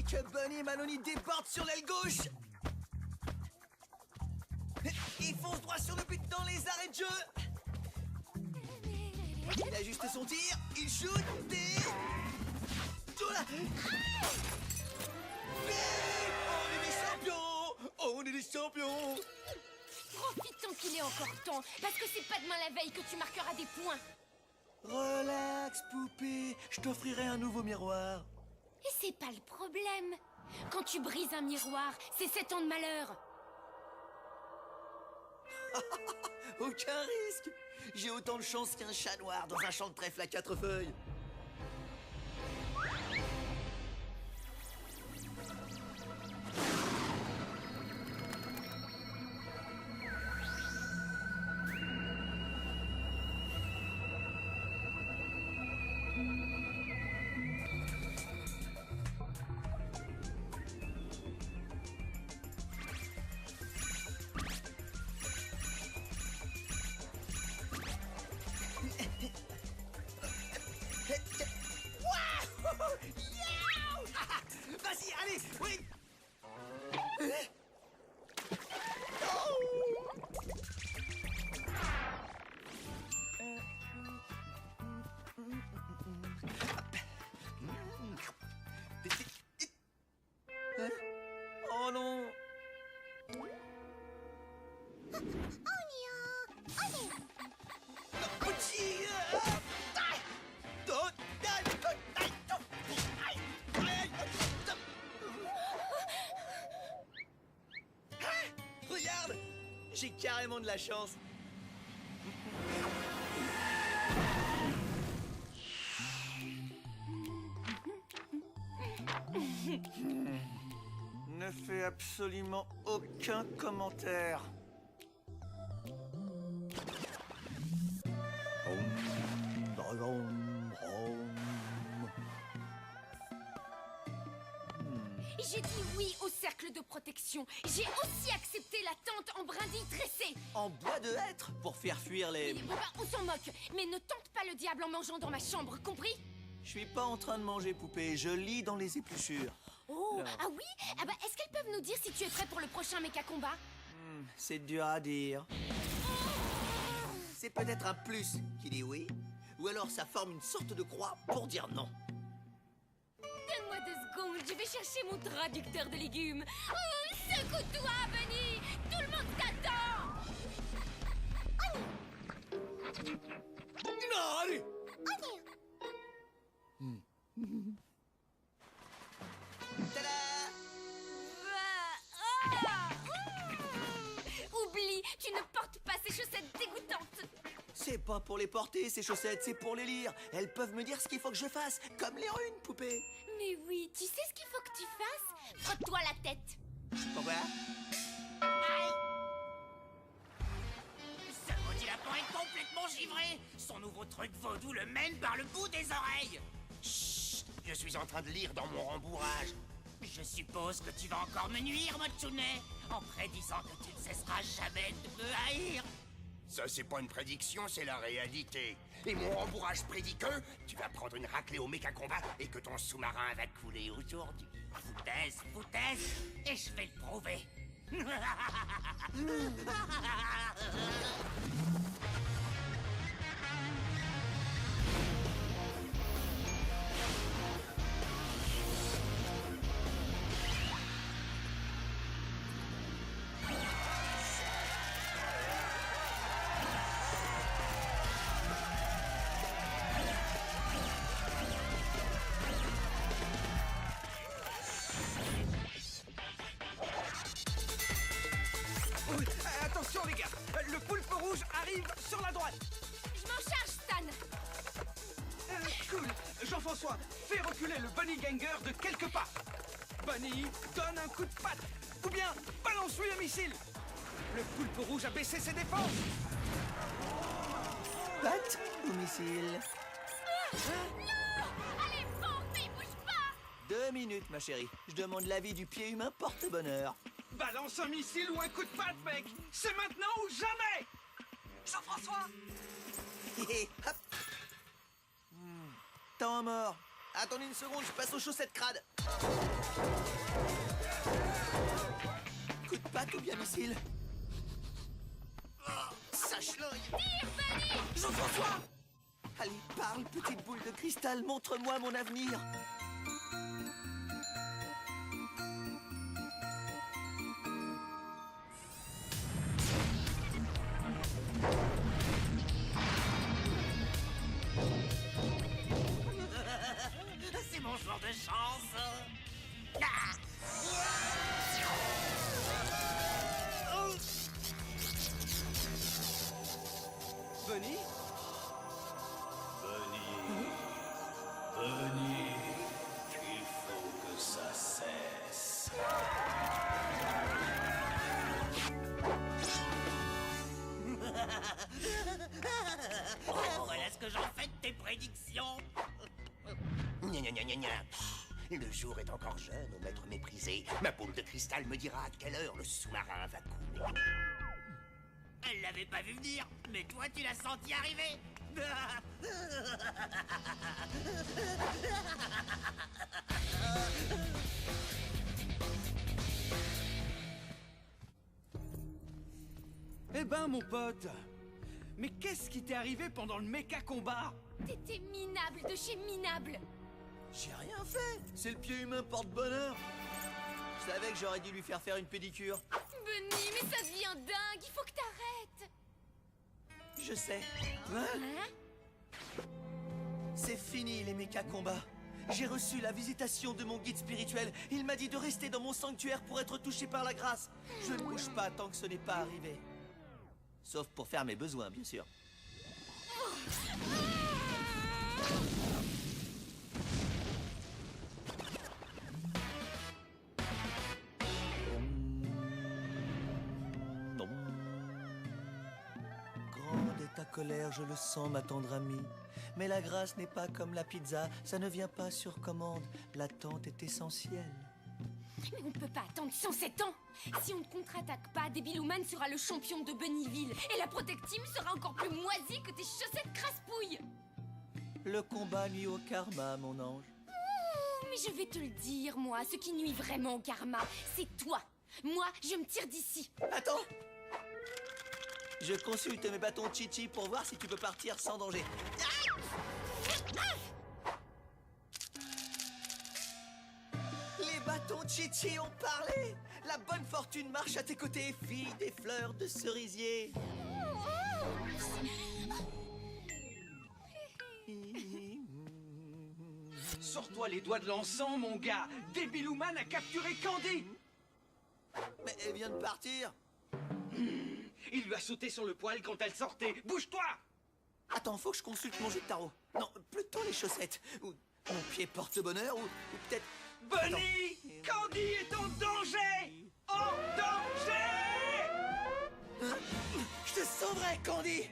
que Bunny et Maloney débordent sur l'aile gauche. Il fonce droit sur le but dans les arrêts de jeu. Il ajuste son tir, il shoot et... Tout là. On est des champions. On est des champions. Profite tant qu'il est encore temps, parce que c'est pas demain la veille que tu marqueras des points. Relax, poupée. Je t'offrirai un nouveau miroir. Et c'est pas le problème. Quand tu brises un miroir, c'est 7 ans de malheur. Aucun risque. J'ai autant de chance qu'un chat noir dans un champ de trèfle à 4 feuilles. Vas-y, allez, oui. Oh non. Regarde, j'ai carrément de la chance. Ne fais absolument aucun commentaire. J'ai dit oui au cercle de protection. J'ai aussi accepté la tente en brindilles tressées. En bois de hêtre pour faire fuir les... On s'en moque, mais ne tente pas le diable en mangeant dans ma chambre, compris? Je suis pas en train de manger, poupée. Je lis dans les épluchures. Oh, ah oui? Ah bah, est-ce qu'elles peuvent nous dire si tu es prêt pour le prochain méca combat? C'est dur à dire. C'est peut-être un plus qui dit oui, ou alors ça forme une sorte de croix pour dire non. Donne-moi 2 secondes, je vais chercher mon traducteur de légumes. Oh, secoue-toi, Bunny! Tout le monde t'attend! Non, allez! Tada! Oublie, tu ne portes pas ces chaussettes dégoûtantes. C'est pas pour les porter, ces chaussettes, c'est pour les lire. Elles peuvent me dire ce qu'il faut que je fasse, comme les runes, poupée. Mais oui, tu sais ce qu'il faut que tu fasses? Frotte-toi la tête. Pourquoi? Ce maudit lapin est complètement givré. Son nouveau truc vaudou le mène par le bout des oreilles. Chut, je suis en train de lire dans mon rembourrage. Je suppose que tu vas encore me nuire, Motsune, en prédisant que tu ne cesseras jamais de me haïr. Ça, c'est pas une prédiction, c'est la réalité. Et mon rembourrage prédit que tu vas prendre une raclée au méca combat et que ton sous-marin va couler aujourd'hui. Foutaise, foutaise, et je vais le prouver. Attention les gars, le poulpe rouge arrive sur la droite. Je m'en charge, Stan. Cool. Jean-François, fais reculer le Bunny Ganger de quelques pas. Bunny, donne un coup de patte. Ou bien, balance-lui un missile. Le poulpe rouge a baissé ses défenses. Patte ou missile? Non! Allez, fonce, mais bouge pas! 2 minutes, ma chérie. Je demande l'avis du pied humain porte-bonheur. Balance un missile ou un coup de patte, mec. C'est maintenant ou jamais. Jean-François. Hop. Temps mort. Attendez une seconde, je passe aux chaussettes crades. Coup de patte ou bien missile? Oh, ça schlingue. Tire, Bunny! Jean-François! Allez, parle, petite boule de cristal, montre-moi mon avenir. C'est mon jour de chance. Ah! Bunny? Bunny, il faut que ça cesse. Oh, voilà ce que j'en fais de tes prédictions. Gna gna gna gna gna. Le jour est encore jeune, au maître méprisé. Ma boule de cristal me dira à quelle heure le sous-marin va couler. Elle l'avait pas vu venir, mais toi tu l'as senti arriver. Eh ben, mon pote, mais qu'est-ce qui t'est arrivé pendant le méca combat? T'étais minable de chez minable. J'ai rien fait. C'est le pied humain porte-bonheur. Je savais que j'aurais dû lui faire une pédicure. Bunny, mais ça devient dingue, il faut que t'arrêtes. Je sais. Hein? Hein? C'est fini les méca combats. J'ai reçu la visitation de mon guide spirituel. Il m'a dit de rester dans mon sanctuaire pour être touché par la grâce. Je ne bouge pas tant que ce n'est pas arrivé. Sauf pour faire mes besoins, bien sûr. Non. Grande est ta colère, je le sens, ma tendre amie. Mais la grâce n'est pas comme la pizza, ça ne vient pas sur commande. L'attente est essentielle. Mais on peut pas attendre 107 ans. Si on ne contre-attaque pas, Debiluman sera le champion de Bunnyville. Et la Protect Team sera encore plus moisie que tes chaussettes crasse-pouille. Le combat nuit au karma, mon ange. Oh, mais je vais te le dire, moi, ce qui nuit vraiment au karma, c'est toi. Moi, je me tire d'ici. Attends! Je consulte mes bâtons Chichi pour voir si tu peux partir sans danger. Les bâtons Chichi ont parlé! La bonne fortune marche à tes côtés, fille des fleurs de cerisier. Sors-toi les doigts de l'encens, mon gars. Debiluman a capturé Candy. Mais elle vient de partir. Il lui a sauté sur le poil quand elle sortait. Bouge-toi! Attends, faut que je consulte mon jeu de tarot. Non, plutôt les chaussettes. Ou mon pied porte-bonheur, ou peut-être... Bunny! Candy est en danger! En danger! Hein? Je te sauverai, Candy!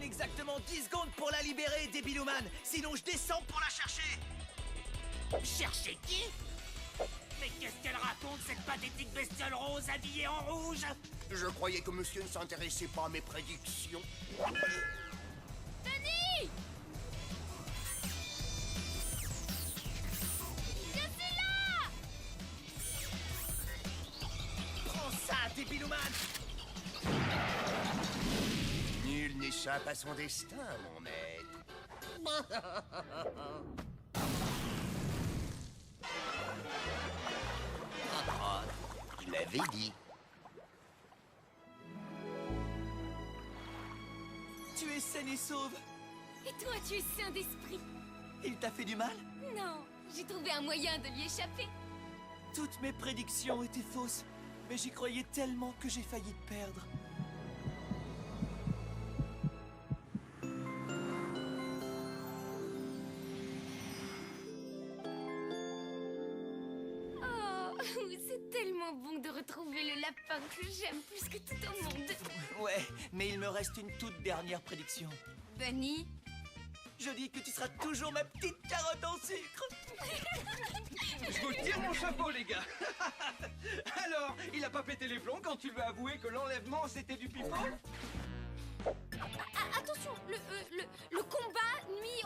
Exactement 10 secondes pour la libérer, Debiluman. Sinon, je descends pour la chercher. Chercher qui? Mais qu'est-ce qu'elle raconte, cette pathétique bestiole rose habillée en rouge? Je croyais que monsieur ne s'intéressait pas à mes prédictions. Denis! Je suis là! Prends ça, débilouman! Nul n'échappe à son destin, mon maître. Il l'avait dit. Tu es saine et sauve. Et toi, tu es sain d'esprit. Il t'a fait du mal? Non, j'ai trouvé un moyen de lui échapper. Toutes mes prédictions étaient fausses, mais j'y croyais tellement que j'ai failli te perdre. Oh, c'est tellement bon de retrouver le lapin que j'aime plus que tout au monde. Ouais, mais il me reste une toute dernière prédiction. Bunny, Je dis que tu seras toujours ma petite carotte en sucre. Je vous tire mon chapeau, les gars. Alors, il a pas pété les plombs quand tu lui as avoué que l'enlèvement, c'était du pipeau? attention, le combat nuit